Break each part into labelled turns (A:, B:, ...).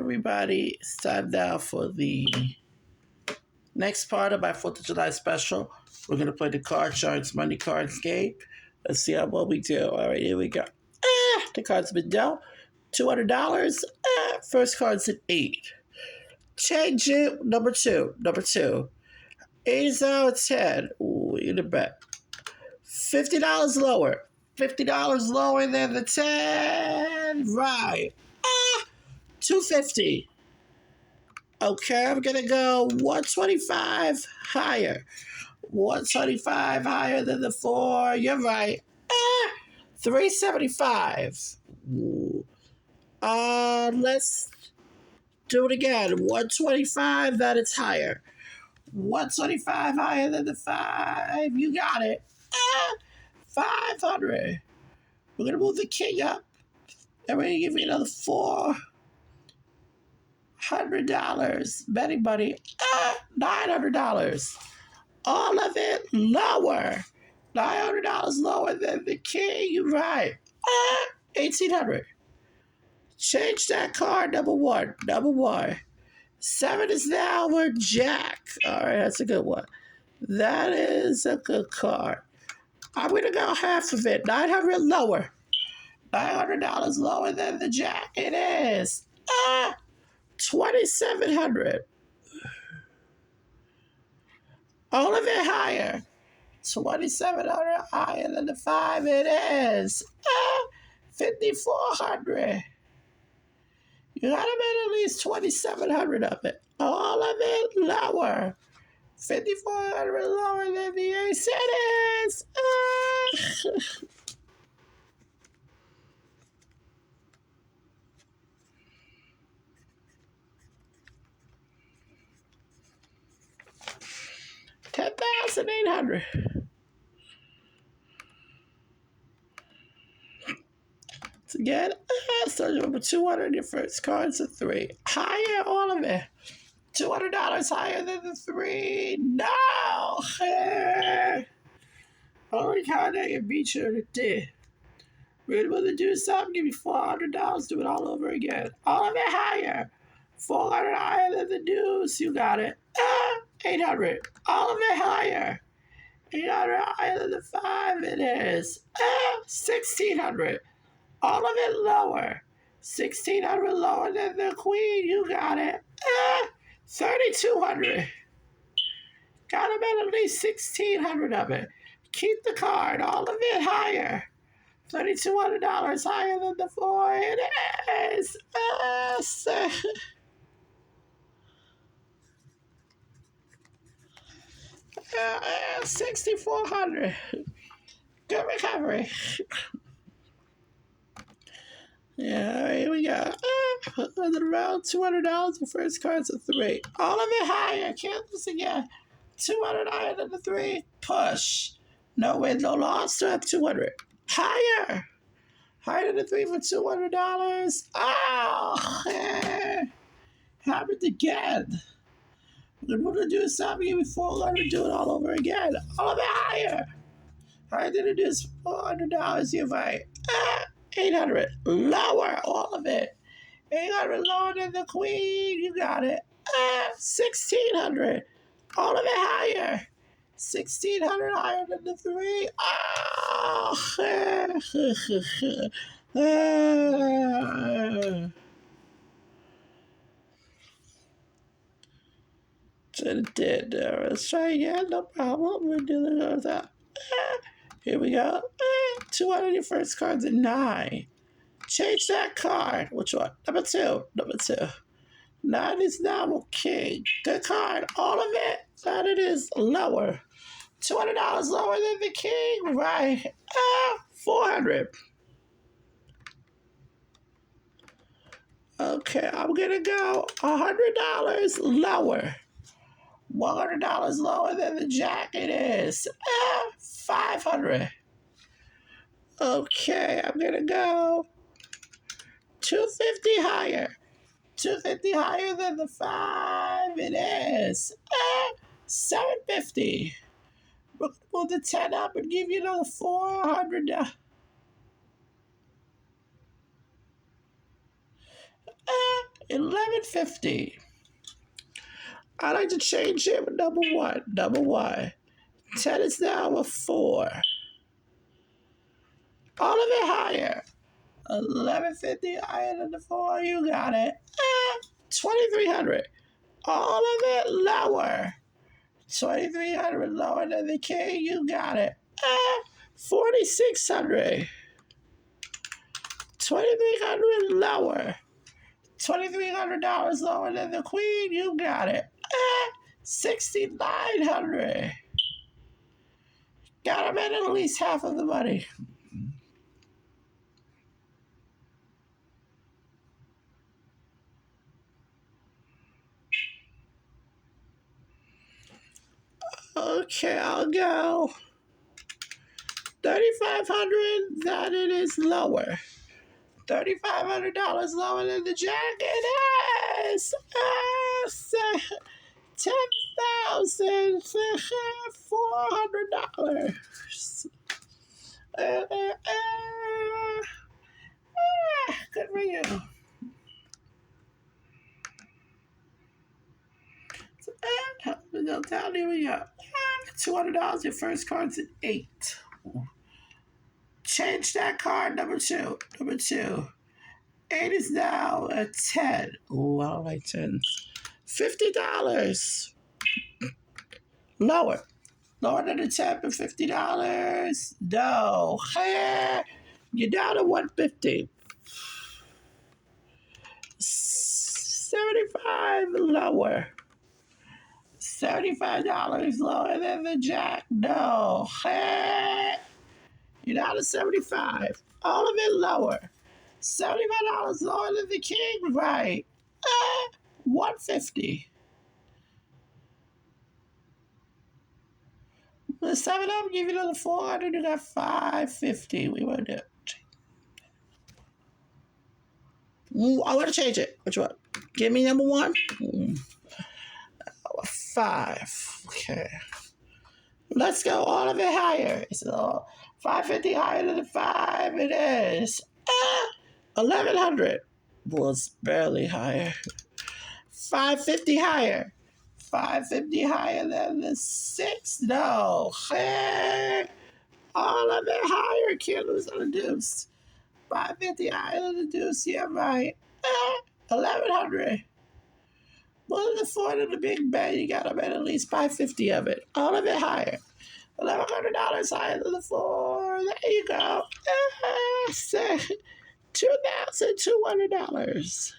A: everybody. It's time now for the next part of my 4th of July special. We're going to play the Card Sharks Money Cards game. Let's see how well we do. All right, here we go. The card's been dealt. $200. First card's an 8. Change it. Number 2. Number 2. 8 is now a 10. Ooh, you the bet. $50 lower. $50 lower than the 10. Right. $250. Okay, I'm gonna go 125 higher. 125 higher than the 4. You're right. 375. Let's do it again. 125, that it's higher. 125 higher than the 5. You got it. 500. We're gonna move the king up. And we're gonna give you another $400. Betting money. $900. All of it lower. $900 lower than the king. You're right. 1,800. Change that card. Number 1. Number 1. 7 is now a jack. All right, that's a good one. That is a good card. I'm going to go half of it. 900 lower. $900 lower than the jack. It is. 2,700. All of it higher. 2,700 higher than the 5. It is. 5,400. You gotta make at least 2,700 of it. All of it lower. 5,400 lower than the ace. It is. 10,800. Once again, so number 200, your first card's a 3. Higher, all of it. $200 higher than the 3. No! Only card that can beat you to did. We're going to do something, give you $400, do it all over again. All of it higher. 400 higher than the deuce. You got it. 800. All of it higher. 800 higher than the 5. It is. 1,600. All of it lower. 1,600 lower than the queen. You got it. 3,200. Got to bet at least 1,600 of it. Keep the card. All of it higher. $3,200 higher than the 4. It is. 6,400. Good recovery. Yeah, here we go. Around $200. The first card's a 3. All of it higher. Can't lose again. 200 higher than the 3. Push. No win, no loss. Still have 200. Higher. Higher than the 3 for $200. Oh, happened again. We're going to do something give me 400. Do it all over again. All of it higher. Higher than it is $400. You're right. 800. Lower. All of it. 800 lower than the queen. You got it. 1,600. All of it higher. 1,600 higher than the 3. It did. Let's try again. No problem. We're dealing with that. Here we go. 200 your first card's a 9. Change that card. Which one? Number 2. Number 2. 9 is now king. Good card. All of it. That it is lower. $200 lower than the king. Right. 400. Okay, I'm going to go $100 lower. $100 lower than the jack. It is. 500. Okay, I'm going to go $250 higher. $250 higher than the 5. It is. $750. We'll pull the 10 up and give you another $400. 1150. I like to change it with number one. Number one. 10 is now a 4. All of it higher. 1150 higher than the 4. You got it. 2300. All of it lower. 2300 lower than the king. You got it. 4600. 2300 lower. $2,300 lower than the queen. You got it. 6,900. Got him at least half of the money. Okay, I'll go. 3,500. That it is lower. $3,500 lower than the jack. It is $10,400. Good for you. Down here we go. $200. Your first card's an 8. Change that card. Number two. Number 2. 8 is now a 10. Ooh, I don't like 10s. $50. Lower. Lower than the 10 for $50. No. You're down to 150. 75 lower. $75 lower than the jack. No. You're down to 75. All of it lower. $75 lower than the king. Right. 150. The 7 up, give you another 400. You got 550. We won't do it. I want to change it. Which one? Give me number 1. 5. Okay. Let's go all of it higher. So 550 higher than the 5. It is 1,100. Was barely higher. 550 higher. 550 higher than the 6. No. All of it higher. Can't lose on the deuce. 550 higher than the deuce. Yeah, right. 1,100. Well, the 4 to the big bet, you got to bet at least 550 of it. All of it higher. $1,100 higher than the 4. There you go. $2,200.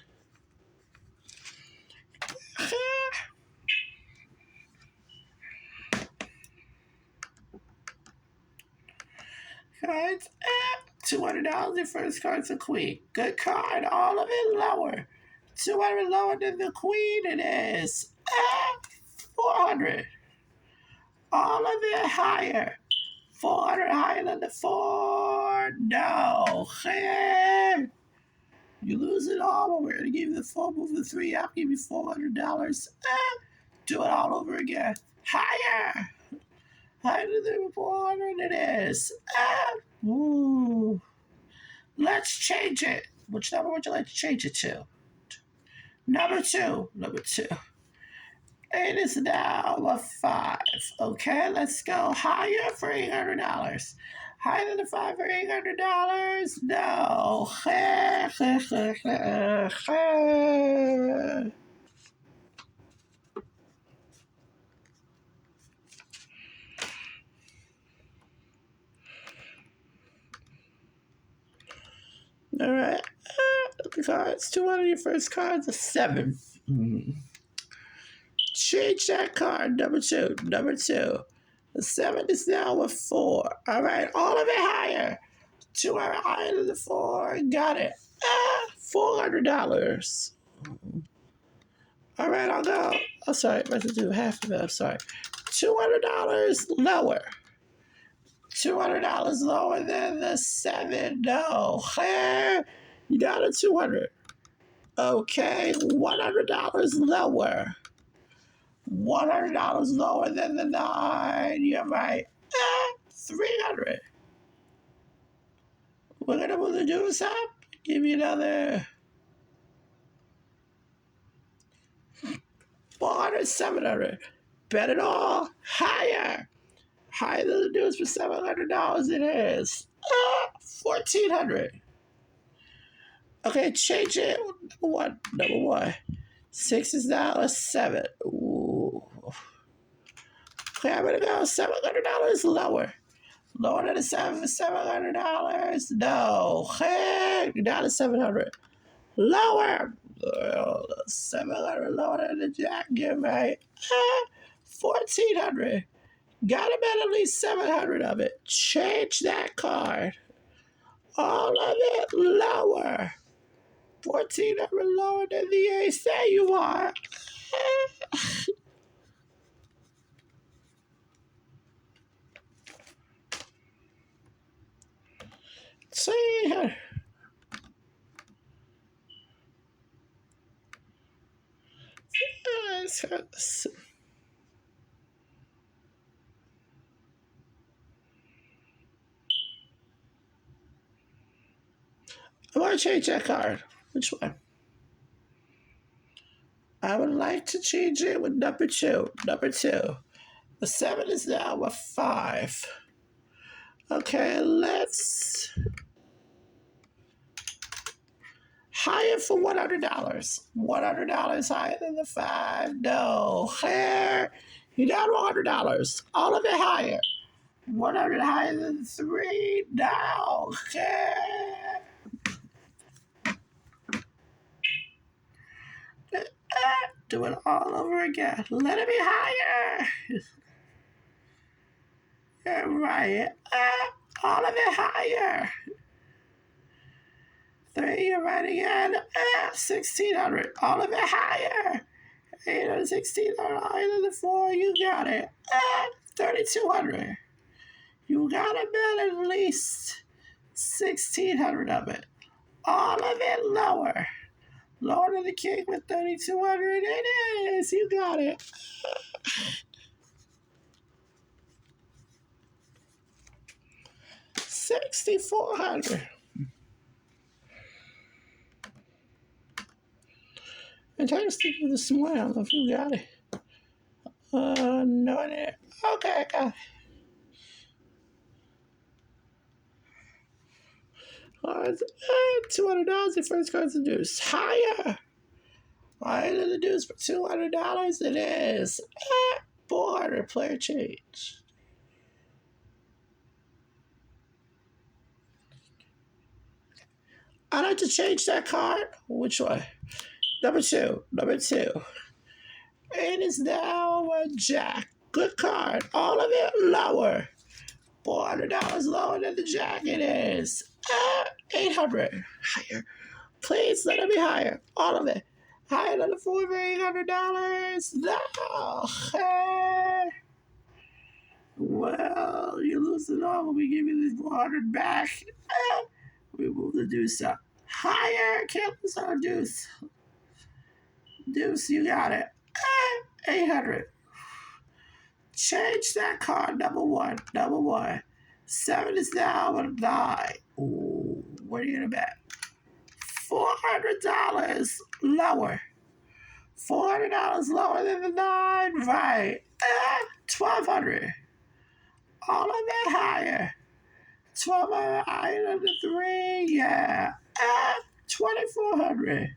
A: Cards. $200. Your first card's a queen. Good card. All of it lower. 200 lower than the queen. It is 400. All of it higher. 400 higher than the 4. No. You lose it all, but we're going to give you the 4, move the 3. I'll give you $400. Do it all over again. Higher. Higher than 400 it is. Ooh. Let's change it. Which number would you like to change it to? Number 2. Number 2. 8 is now a 5. Okay, let's go higher for $800. Higher than the 5 for $800. No. All right. Cards. 200 your first card's a 7. Change that card. Number 2. Number 2. The 7 is now a 4. All right. All of it higher. 200 higher than the 4. Got it. $400. All right. I'll go. Oh, sorry. I have to do half of it. I'm sorry. $200 lower. $200 lower than the 7. No. You down to 200. Okay. $100 lower. $100 lower than the 9. You're right. 300. We're gonna move the deuce up. Give you another 400, 700. Bet it all higher. Higher than the news for $700 it is. 1,400. Okay, change it. Number one. 6 is now a 7. Ooh. Okay, I'm gonna go $700 lower. Lower than the 7 for $700. No. Hey, down to 700. Lower. 700 lower than the jack. Give me 1,400. Gotta bet at least 700 of it. Change that card. All of it lower. 1,400 lower than the ace. There you are. See. I want to change that card. Which one? I would like to change it with number 2. Number 2. The 7 is now a 5. Okay, let's higher for $100. $100 higher than the 5. No. You down $100. All of it higher. 100 higher than 3. No. Do it all over again. Let it be higher. Right. All of it higher. 3, you're right again. 1,600. All of it higher. 800, 1,600 higher than the 4. You got it. 3,200. You gotta bet at least 1,600 of it. All of it lower. Lower than the king with 3,200. It is. You got it. 6,400. I'm trying to stick with the small. I don't know if you got it. No, I didn't. Okay, I got it. $200 the first card's the deuce. Higher. Higher than the deuce for $200. It is. 400 player change. I'd like to change that card. Which one? Number 2. Number 2. It is now a jack. Good card. All of it lower. $400 lower than the jack it is. 800. Higher. Please let it be higher. All of it. Higher than the 4 for $800. No. Well, you lose it all when we give you this 400 back. We move the deuce up. Higher. Can't lose our deuce. Deuce, you got it. 800. Change that card. Number 1. Number 1. 7 is now a 9. Ooh, what are you gonna bet? $400 lower. $400 lower than the 9. Right. 1,200. All of it higher. 1,200 higher than the 3. Yeah. 2,400.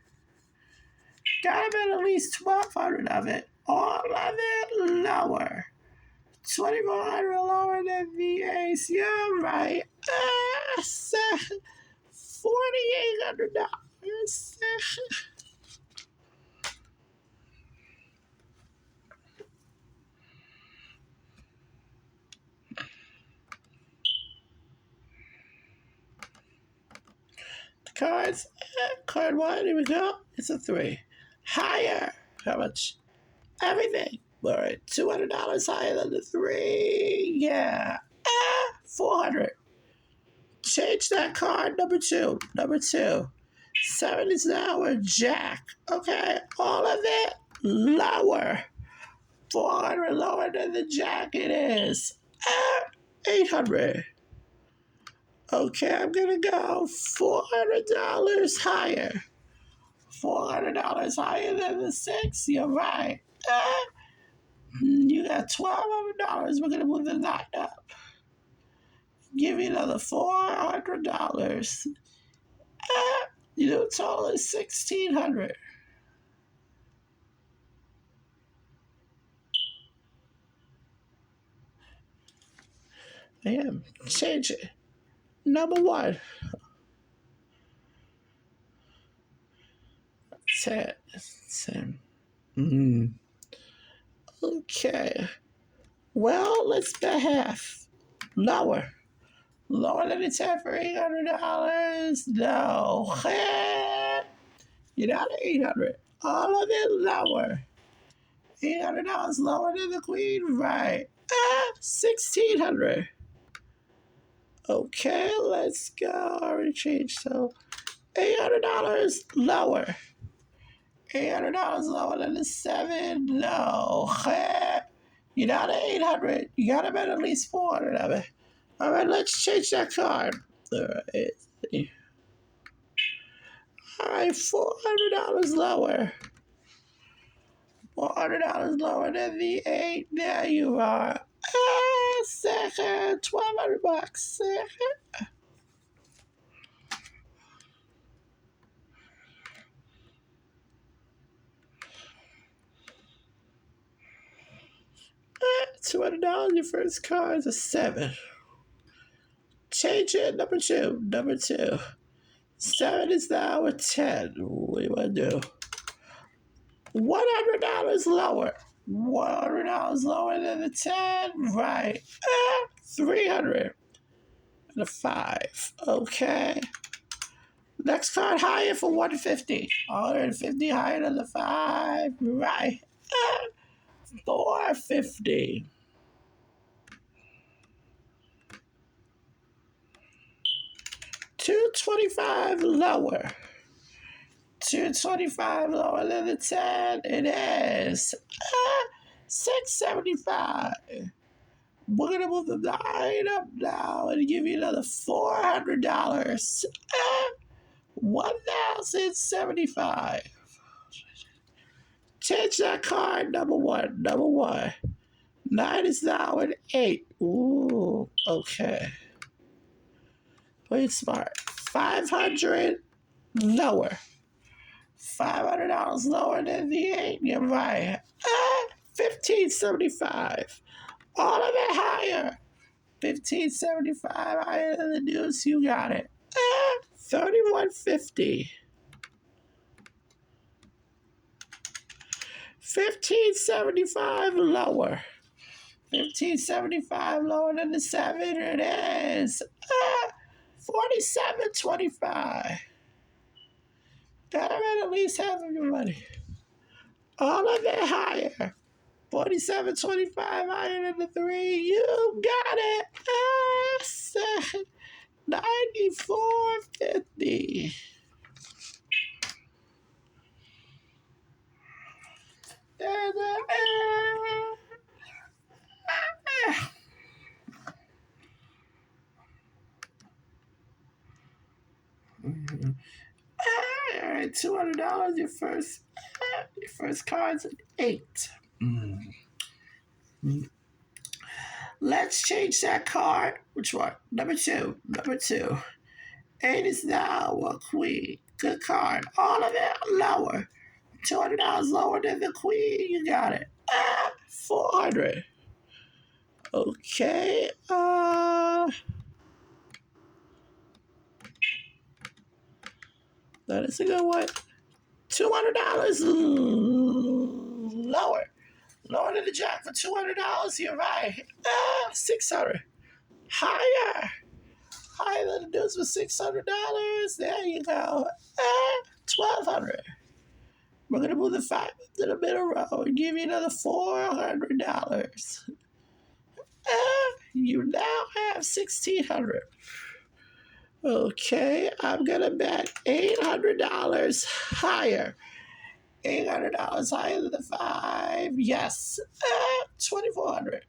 A: Gotta bet at least 1,200 of it. All of it lower. 2,400 lower than the ace. You're right. $4,800. The cards. Card 1. Here we go. It's a 3. Higher. How much? Everything. All right, $200 higher than the 3. Yeah. 400. Change that card. Number 2. Number 2. 7 is now a jack. Okay. All of it lower. 400 lower than the jack it is. 800. Okay, I'm going to go $400 higher. $400 higher than the 6. You're right. You got $1,200. We're gonna move the 9 up. Give you another $400. You know, total is $1,600. Damn, change it. Number 1. 10. 10. Okay. Well, let's bet half. Lower. Lower than the 10 for $800. No. You're not at 800. All of it lower. $800 lower than the queen, right? 1,600. Okay, let's go. I already changed. So $800 lower. $800 lower than the 7. No. You're not at 800. You gotta bet at least 400 of it. All right, let's change that card. All right. All right, $400 lower. $400 lower than the 8. There you are. Second, $1,200. Second. $200. Your first card is a 7. Change it. Number 2. Number 2. 7 is now a 10. What do you want to do? $100 lower. $100 lower than the 10. Right. 300 and a 5. Okay. Next card higher for 150. 150 higher than the 5. Right. 450. $225 lower. $225 lower than the 10. It is $675. We're gonna move the 9 up now and give you another $400. $1,075. Change that card. Number 1. Number 1. 9 is now an 8. Ooh, okay. Play smart. 500 lower. $500 lower than the 8. You're right. $1,575. All of it higher. $1,575 higher than the news. You got it. $3,150. $1,575 lower. $1,575 lower than the 7. It is $4,725. Gotta bet at least half of your money. All of it higher. $4,725 higher than the 3. You got it. $94.50. All right, $200. Your first card's an 8. Let's change that card. Which one? Number 2. Number 2. 8 is now a queen. Good card. All of it lower. $200 lower than the queen. You got it. 400. Okay. That is a good one. $200 lower. Lower than the jack for $200. You're right. 600. Higher. Higher than the deuce for $600. There you go. 1,200. We're gonna move the 5 to the middle row and give you another $400. You now have 1,600. Okay, I'm gonna bet $800 higher. $800 higher than the 5. Yes. 2,400.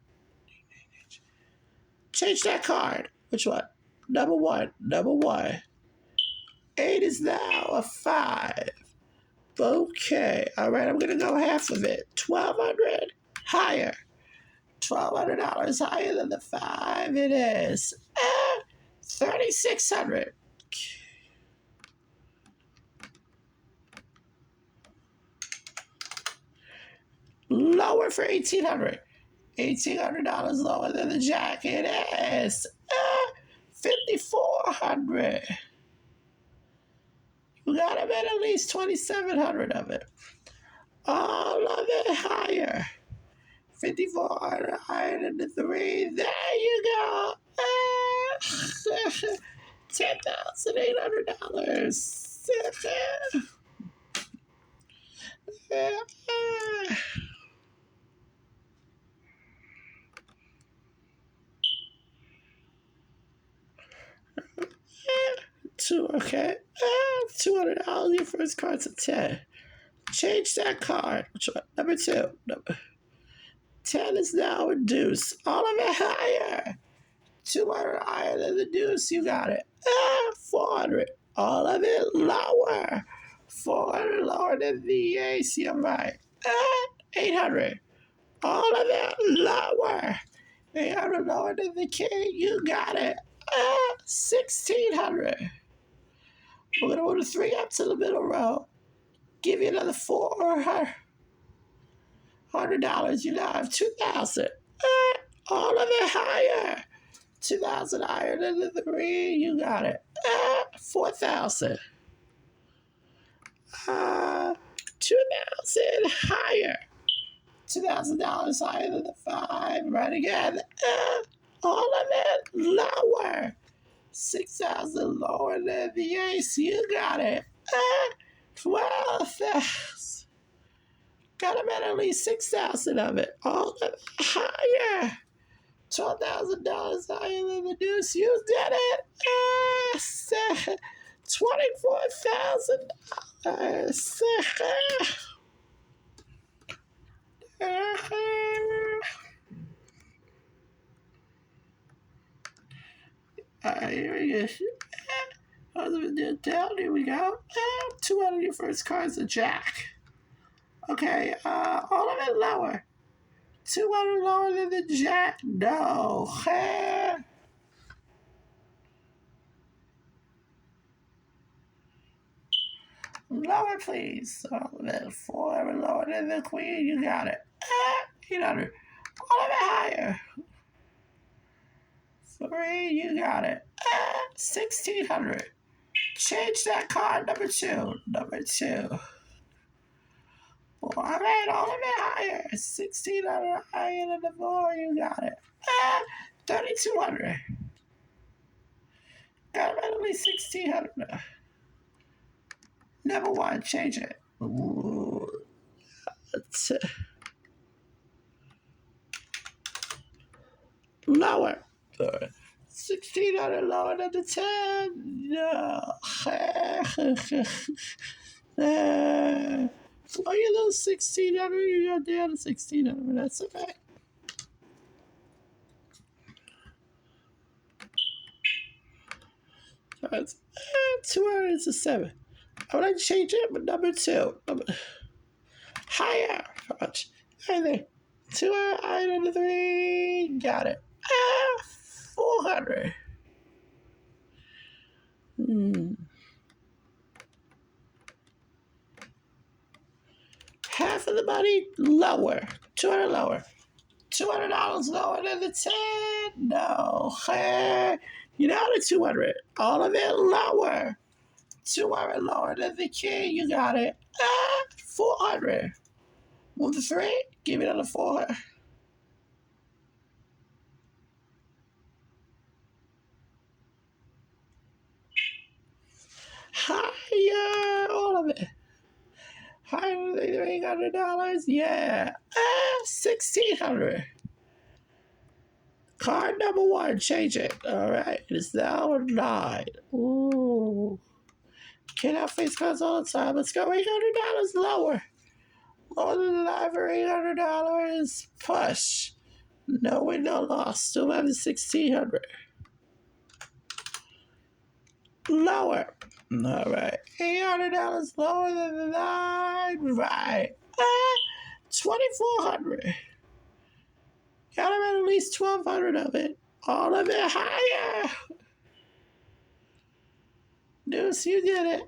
A: Change that card. Which one? Number 1. Number 1. 8 is now a 5. Okay. All right. I'm going to go half of it. 1,200 higher. $1,200 higher than the 5 it is. 3,600. Lower for 1,800. $1,800 lower than the jack it is. 5,400. You gotta bet at least 2,700 of it. All of it higher. 5,400 higher than the 3. There you go. $10,800. 2, okay. $200. Your first card's a 10. Change that card. Which one? Number 2. Number 10 is now a deuce. All of it higher. 200 higher than the deuce. You got it. 400. All of it lower. 400 lower than the ace. You're right. 800. All of it lower. 800 lower than the king. You got it. 1,600. We're going to move the 3 up to the middle row. Give you another $400. You now have 2,000. All of it higher. 2,000 higher than the 3. You got it. 4,000. 2,000 higher. $2,000 higher than the 5. Right again. All of it lower. 6,000 lower than the ace. You got it. 12,000. Gotta bet at least 6,000 of it. All of it higher. $12,000 higher than the deuce. You did it. $24,000. Here we go. Down, here we go. 200 your first card's a jack. Okay, all of it lower. 200 lower than the jack. No. Lower, please. All of it 4 lower than the queen. You got it. 800. All of it higher. 3. You got it. 1,600. Change that card. Number 2. Number 2. All right, all of it higher. 1,600 higher than the 4. You got it. 3,200. Got it at least 1,600. Number 1, change it. Ooh. Lower. 1,600 lower than the 10. No. Oh, you lose 1,600. You got down to 1,600. That's okay. That's 200 is a 7. I would like to change it, but number 2. Higher. How much? Right there. 200 higher than the 3. Got it. 400. Half of the money lower. 200 lower. $200 lower than the 10. No. You down to 200. All of it lower. 200 lower than the king. You got it. 400. Move the 3. Give it another 400. Higher. All of it. Higher than $800. Yeah. 1,600. Card number 1. Change it. All right. It's now a 9. Ooh. Can't have face cards all the time. Let's go $800 lower. Lower than the 9 for $800. Push. No win, no loss. Still have the 1,600. Lower. All right. $800 lower than the 9. Right. 2,400. Gotta bet at least 1,200 of it. All of it higher. Deuce, you did it.